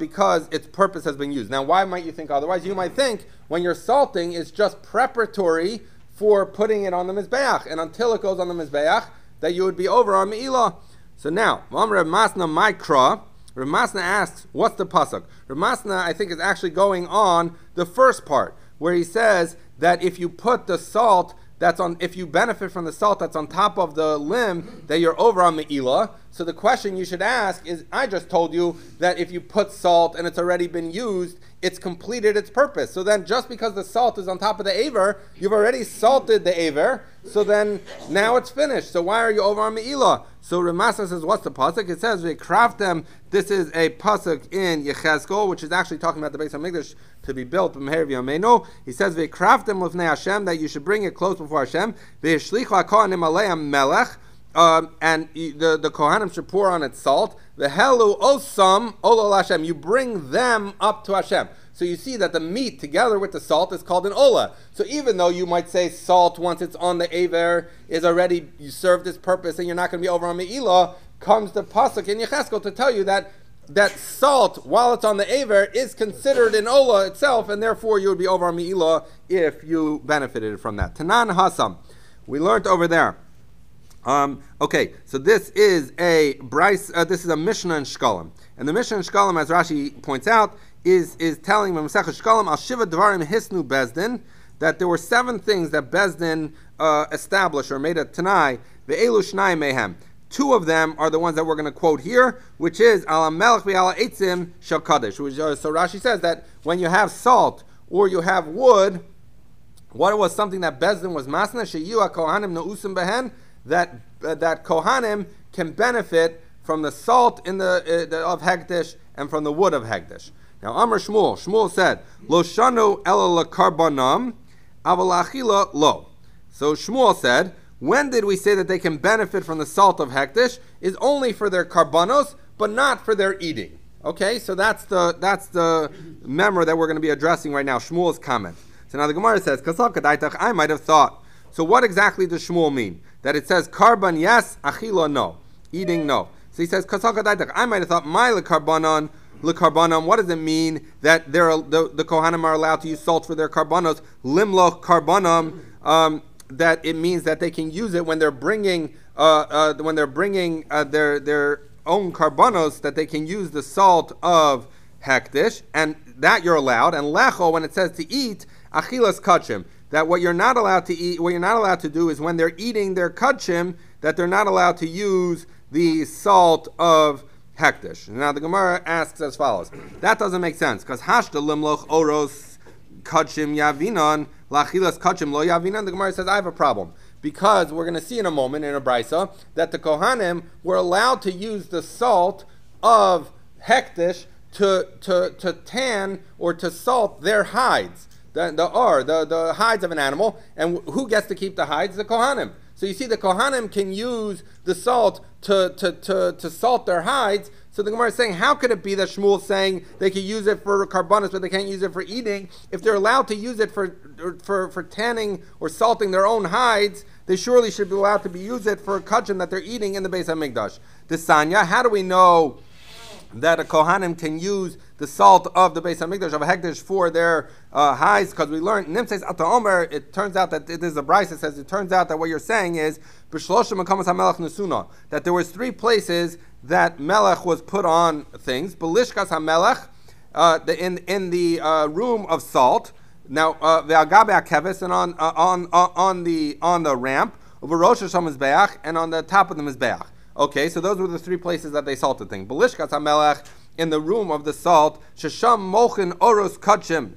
because its purpose has been used. Now, why might you think otherwise? You might think when you're salting, it's just preparatory for putting it on the mizbeach, and until it goes on the mizbeach, that you would be over on me'ilah. So now, Rav Masna Mikra. Rav Masna asks, what's the pasuk? Rav Masna, I think, is actually going on the first part, where he says that if you put the salt that's on, if you benefit from the salt that's on top of the limb, that you're over on me'ilah. So the question you should ask is, I just told you that if you put salt and it's already been used, it's completed its purpose. So then just because the salt is on top of the aver, you've already salted the aver, so then now it's finished. So why are you over on me'ilah? So Ramasa says, what's the pasuk? It says, "V'kraftem." This is a pasuk in Yechezkel, which is actually talking about the Beis HaMikdash to be built. He says, "V'kraftem lefnei Hashem," that you should bring it close before Hashem. V'yishlichu hakohanim aleim melech. And the Kohanim should pour on it salt. The helu osam olo Hashem. You bring them up to Hashem. So you see that the meat together with the salt is called an ola. So even though you might say salt once it's on the aver is already served its purpose and you're not going to be over on me'ilah, comes the pasuk in Yechezkel to tell you that salt, while it's on the aver, is considered an ola itself, and therefore you would be over on me'ilah if you benefited from that. Tanan Hasam. We learned over there. Okay, so this is a this is a Mishnah in Shkalim, and the Mishnah in Shkalim, as Rashi points out, is telling Masechah Shkalim al Shiva Dvarim Hisnu Bezdin, that there were 7 things that Bezdin established or made a Tanai. Ve'elu Shnai Mehem. 2 of them are the ones that we're going to quote here, which is Ala Melech Ve'ala Eitzim Shel Kadesh. So Rashi says that when you have salt or you have wood, what was something that Bezdin was masna sheyu kohanim neusim behen, that Kohanim can benefit from the salt in the of Hekdesh and from the wood of Hekdesh. Now Amar Shmuel said, Lo shanu ela lekarbanam, aval achila lo. So Shmuel said, when did we say that they can benefit from the salt of Hekdesh? Is only for their karbanos, but not for their eating. Okay, so that's the memor that we're going to be addressing right now, Shmuel's comment. So now the Gemara says, Kasal kadaitach, I might have thought. So what exactly does Shmuel mean? That it says karban yes, achila no, eating no. So he says kasal kadaitach. I might have thought my lekarbanon. What does it mean that the Kohanim are allowed to use salt for their karbanos? Limloch karbanam. That it means that they can use it when they're bringing their own karbanos. That they can use the salt of hekdesh, and that you're allowed. And lecho, when it says to eat, achilas kachim. That what you're not allowed to eat, what you're not allowed to do is when they're eating their kachim, that they're not allowed to use the salt of hekdesh. Now the Gemara asks as follows. That doesn't make sense, because hashta limloch oros kachim yavinon lachilas kachim lo yavinon. The Gemara says I have a problem, because we're going to see in a moment in a brisa that the Kohanim were allowed to use the salt of hekdesh to tan or to salt their hides. The hides of an animal, and who gets to keep the hides? The Kohanim. So you see, the Kohanim can use the salt to salt their hides. So the Gemara is saying, how could it be that Shmuel's saying they can use it for karbanos, but they can't use it for eating? If they're allowed to use it for tanning or salting their own hides, they surely should be allowed to use it for kachim that they're eating in the Beis HaMikdash. The Sanya, how do we know that a Kohanim can use the salt of the Beis HaMikdash, of Hekdesh, for their hides? Because we learned, Nim says, Ata Omer, it turns out that it is a brisa, it says, it turns out that what you're saying is, B'shloshim Mekamas HaMelech Nesuna, that there was 3 places that Melech was put on things. B'lishkas HaMelech, in the room of salt. Now, Ve'agabe HaKeves, and on the ramp, U'v'rosh HaMizbeach, and on the top of the Mizbeach. Okay, so those were the 3 places that they salted things. B'lishkas HaMelech, in the room of the salt, Shesham Mochin Oros Kachim.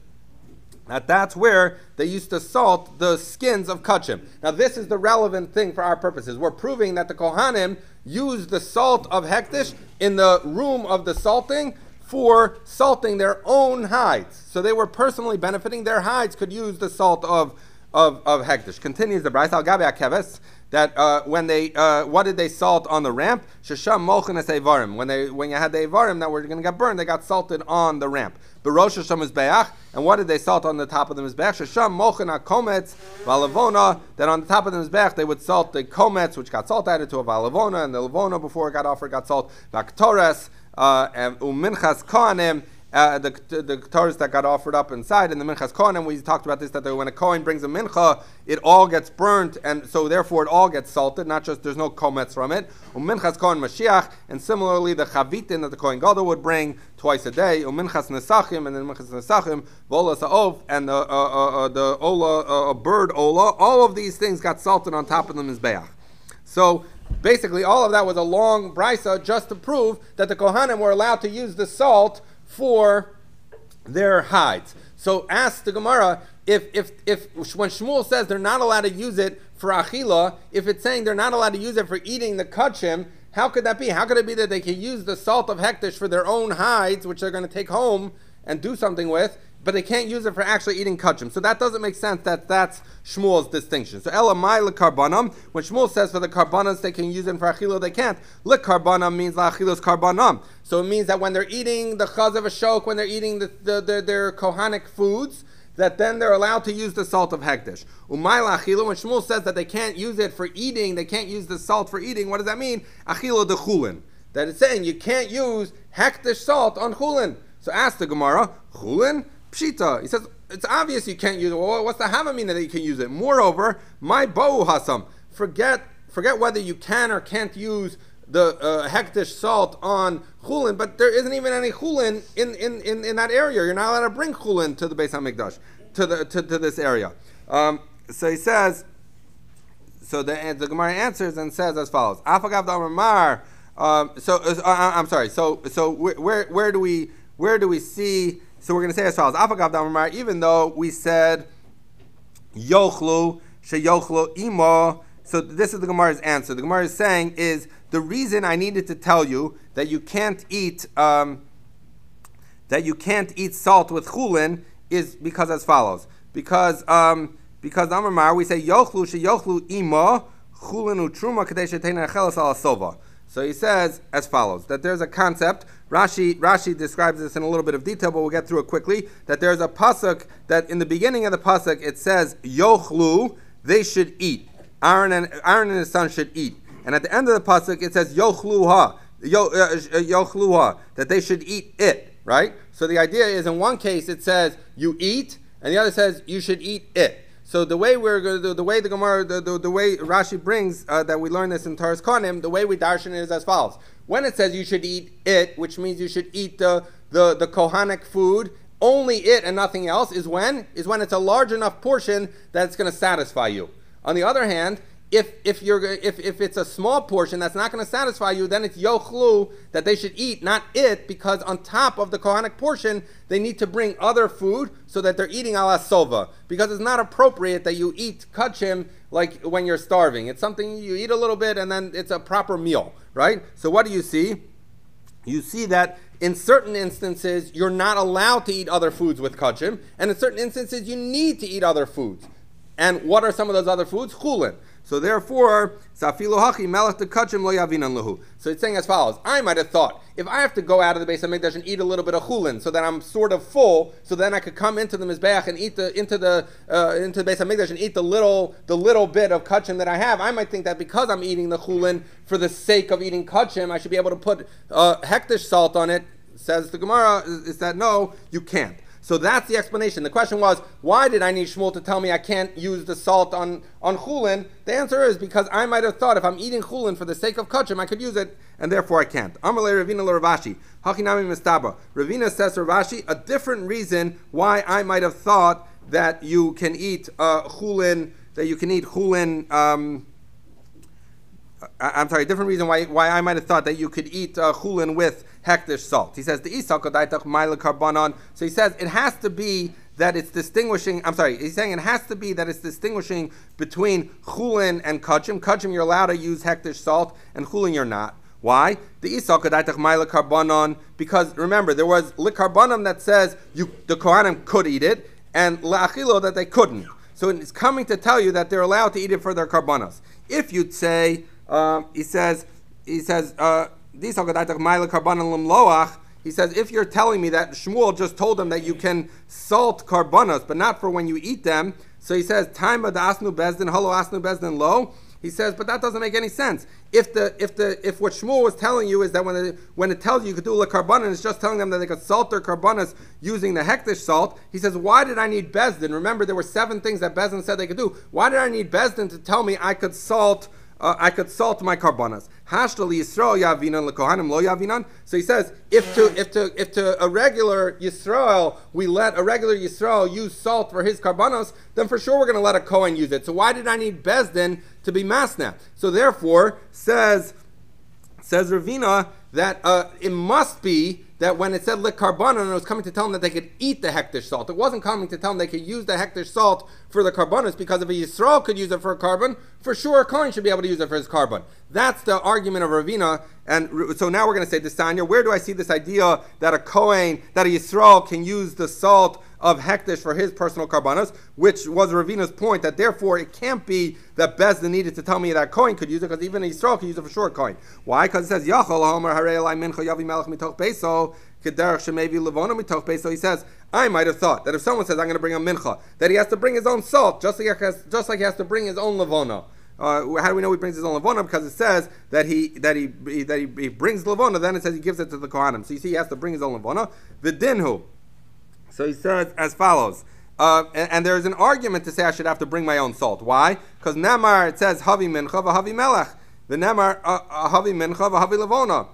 That's where they used to salt the skins of kachim. Now this is the relevant thing for our purposes. We're proving that the Kohanim used the salt of hekdesh in the room of the salting for salting their own hides. So they were personally benefiting. Their hides could use the salt of hekdesh. Continues the brayso al gabe hakeves, that when they what did they salt on the ramp? Shesham mochin es evarim. When you had the evarim that were going to get burned, they got salted on the ramp. Berosh Shesham mizbeach, and what did they salt on the top of the mizbeach? Shesham mochin hakometz valavona. That on the top of the mizbeach they would salt the kometz, which got salt added to a valavona, and the lavona before it got offered got salt. Vaktores and uminchas kohanim. the Torahs that got offered up inside in the Minchas Kohanim. We talked about this, that when a Kohen brings a Mincha, it all gets burnt, and so therefore it all gets salted, not just there's no komets from it. Minchas Kohen Mashiach, and similarly the Chavitin that the Kohen Gadol would bring twice a day, Minchas Nesachim, and then Minchas Nesachim, Vola Sa'ov, and the Ola, bird Ola, all of these things got salted on top of the Mizbeach. So basically all of that was a long brisa just to prove that the Kohanim were allowed to use the salt for their hides. So ask the Gemara, if when Shmuel says they're not allowed to use it for achila, if it's saying they're not allowed to use it for eating the kachim, how could that be? How could it be that they can use the salt of hektish for their own hides, which they're going to take home and do something with, but they can't use it for actually eating kachim? So that doesn't make sense. That's Shmuel's distinction. So elamai lekarbanam, when Shmuel says for the karbanas they can use it for achila, they can't. Lekarbanam means la'achilas karbanam. So it means that when they're eating the chaz of a shok, when they're eating their kohanic foods, that then they're allowed to use the salt of hektish. Umay la'achila, when Shmuel says that they can't use it for eating, they can't use the salt for eating, what does that mean? Achila de chulin. That it's saying you can't use hektish salt on chulin. So ask the Gemara, chulin? Pshita. He says, it's obvious you can't use it. Well, what's the havamina that you can use it? Moreover, my bohu hasam. Forget whether you can or can't use the hektish salt on chulin, but there isn't even any chulin in that area. You're not allowed to bring chulin to the Beis HaMikdash, to this area. So he says, so the Gemara answers and says as follows. Afagav da'amar. I'm sorry. So where do we see? So we're going to say as follows. Afagav da'amar. Even though we said yochlu sheyochlu imo. So this is the Gemara's answer. The Gemara is saying is the reason I needed to tell you that you can't eat salt with chulin is because as follows. Because Amar we say yochlu sheyochlu imo chulin utruma kadei shetein achelas al sova. So he says as follows, that there's a concept. Rashi describes this in a little bit of detail, but we'll get through it quickly. That there's a pasuk that in the beginning of the pasuk it says yochlu, they should eat. Aaron and his son should eat. And at the end of the pasuk it says yochluha, that they should eat it, right? So the idea is in one case it says you eat, and the other says you should eat it. So the way we're going to do, the way the Gemara, the way Rashi brings that we learn this in Torah's Kohanim, the way we darshan it is as follows. When it says you should eat it, which means you should eat the kohanic food, only it and nothing else, is when it's a large enough portion that it's going to satisfy you. On the other hand, if it's a small portion that's not going to satisfy you, then it's yochlu, that they should eat, not it, because on top of the kohanic portion they need to bring other food so that they're eating ala sova, because it's not appropriate that you eat kachim like when you're starving. It's something you eat a little bit and then it's a proper meal, right? So what do you see? You see that in certain instances you're not allowed to eat other foods with kachim, and in certain instances you need to eat other foods. And what are some of those other foods? Chulin. So therefore, safilu hachi melech de kachim lo yavinan lahu. So it's saying as follows. I might have thought, if I have to go out of the Beis HaMikdash and eat a little bit of chulin, so that I'm sort of full, so then I could come into the mizbeach and eat into the Beis HaMikdash and eat the little bit of kachim that I have. I might think that because I'm eating the chulin for the sake of eating kachim, I should be able to put hektish salt on it. Says the Gemara is that no, you can't. So that's the explanation. The question was, why did I need Shmuel to tell me I can't use the salt on chulin? The answer is because I might have thought if I'm eating chulin for the sake of kachim, I could use it, and therefore I can't. Amalei Ravina Ravashi. Hakinami Mistaba. Ravina says to Ravashi, a different reason why I might have thought that you can eat chulin, different reason why I might have thought that you could eat chulin with hektish salt. He says the isal kodaitach ma'ila karbanon. So he says it has to be that it's distinguishing. He's saying it has to be that it's distinguishing between chulin and kachim. Kachim you're allowed to use hektish salt, and chulin you're not. Why? The isal kodaitach ma'ila karbanon, because remember there was likarbanon that says the kohanim could eat it, and la'achilo that they couldn't. So it's coming to tell you that they're allowed to eat it for their karbanos. If you'd say he says, if you're telling me that Shmuel just told them that you can salt karbanos, but not for when you eat them, so he says, time of the asnu bezdin, halo asnu bezdin lo. He says, but that doesn't make any sense. If what Shmuel was telling you is that when it tells you could do lekarbanan, it's just telling them that they could salt their karbanas using the hektish salt. He says, why did I need Bezdin? Remember, there were 7 things that Bezdin said they could do. Why did I need Bezdin to tell me I could salt my karbanas? Hashtali Yisrael yavinan lekohanim lo yavinan. So he says, if to a regular Yisrael we let a regular Yisrael use salt for his karbanos, then for sure we're going to let a Kohen use it. So why did I need Bezdin to be masna? So therefore, says Ravina that it must be that when it said lekarbanan, it was coming to tell them that they could eat the hektish salt. It wasn't coming to tell them they could use the hektish salt for the karbanos, because if a Yisrael could use it for a carbon, for sure a Kohen should be able to use it for his carbon. That's the argument of Ravina. And so now we're going to say this, Tanya, where do I see this idea that a Kohen, that a Yisrael can use the salt of hektish for his personal karbanos, which was Ravina's point, that therefore it can't be that Bezdin needed to tell me that Kohen could use it, because even a Yisrael could use it for sure Kohen. Why? Because it says, Yachol Homer Harei Elai Mincha Yavi Melech Mitoch Beiso Kederach Shemevi Levona Mitoch Beiso. He says, I might have thought that if someone says I'm going to bring a mincha, that he has to bring his own salt, just like he has to bring his own levona. How do we know he brings his own levona? Because it says that he brings levona, then it says he gives it to the kohanim. So you see, he has to bring his own levona. V'dinhu. So he says as follows. And there's an argument to say I should have to bring my own salt. Why? Because Nemar, it says havi mincha v'havi melech. The Nemar havi mincha v'havi levona.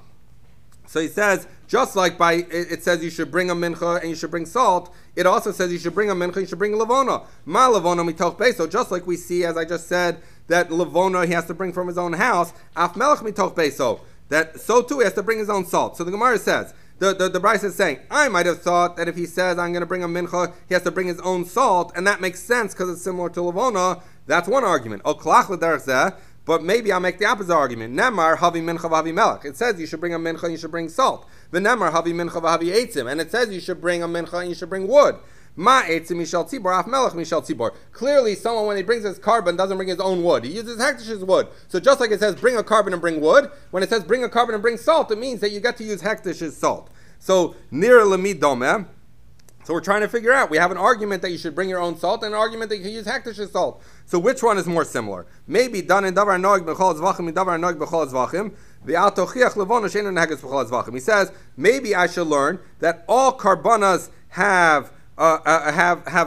So he says, just like it says you should bring a mincha and you should bring salt, it also says you should bring a mincha, you should bring a levona. Ma levona mitoch beiso. Just like we see, as I just said, that levona he has to bring from his own house. Af melech mitoch beiso. That so too he has to bring his own salt. So the Gemara says, the Bryce is saying, I might have thought that if he says I'm going to bring a mincha, he has to bring his own salt, and that makes sense because it's similar to levona. That's one argument. O klach l'derech zeh. But maybe I'll make the opposite argument. Nemar havi mincha v'havi melech. It says you should bring a mincha and you should bring salt. V'nemar havi mincha v'havi eitzim. And it says you should bring a mincha and you should bring wood. Ma eitzim mishal tzibor, af melech mishal tzibor. Clearly, someone when he brings his carbon doesn't bring his own wood. He uses hektish's wood. So just like it says bring a carbon and bring wood, when it says bring a carbon and bring salt, it means that you get to use hektish's salt. So nir lemid domeh. So we're trying to figure out. We have an argument that you should bring your own salt, and an argument that you can use hektish's salt. So which one is more similar? Maybe dan in davar noig b'chol zvachim in davar noig b'chol zvachim. V'al tochiach levona sheinu neheges b'chol zvachim. He says maybe I should learn that all karbanas have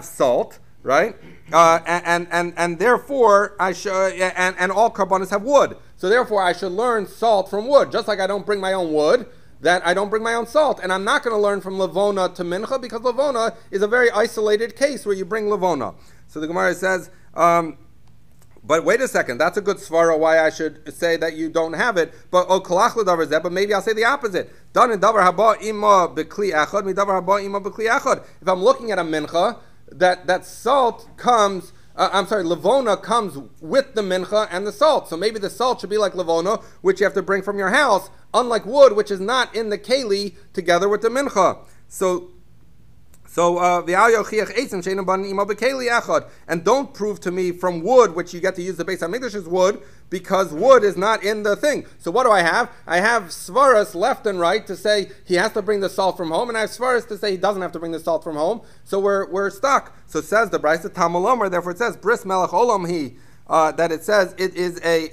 salt, right? And therefore I should and all karbanas have wood. So therefore I should learn salt from wood, just like I don't bring my own wood, that I don't bring my own salt. And I'm not going to learn from levona to mincha, because levona is a very isolated case where you bring levona. So the Gemara says, but wait a second, that's a good svara why I should say that you don't have it. But but maybe I'll say the opposite. If I'm looking at a mincha, that salt comes, levona comes with the mincha and the salt. So maybe the salt should be like levona, which you have to bring from your house, unlike wood, which is not in the keli together with the mincha. And don't prove to me from wood, which you get to use the Beis HaMikdash's wood, because wood is not in the thing. So what do I have? I have svaras left and right to say he has to bring the salt from home, and I have svaras to say he doesn't have to bring the salt from home. So we're stuck. So it says the Brisa Talmud Omer, therefore it says Bris Melech Olam Hi, that it says it is a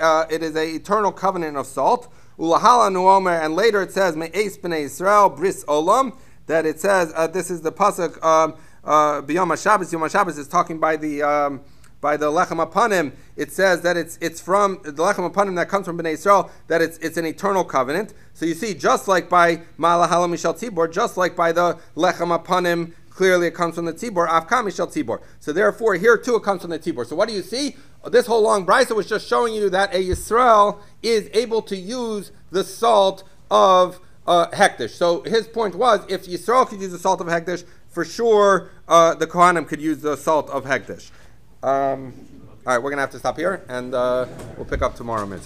eternal covenant of salt. Ulahala Nu Omer, and later it says Me'es B'nei Yisrael Bris Olam. That it says this is the pasuk B'Yom HaShabbos. Yom HaShabbos is talking by the Lechem Apanim. It says that it's from the Lechem Apanim that comes from Bnei Yisrael, that it's an eternal covenant. So you see, just like by Ma'alahala Mishal Tzibor, just like by the Lechem Apanim, clearly it comes from the Tzibor, Avka Mishal Tzibor. So therefore, here too it comes from the Tzibor. So what do you see? This whole long brisa was just showing you that a Yisrael is able to use the salt of hektish. So his point was, if Yisrael could use the salt of hektish, for sure the Kohanim could use the salt of hektish. All right, we're going to have to stop here, and we'll pick up tomorrow, Mitzvah.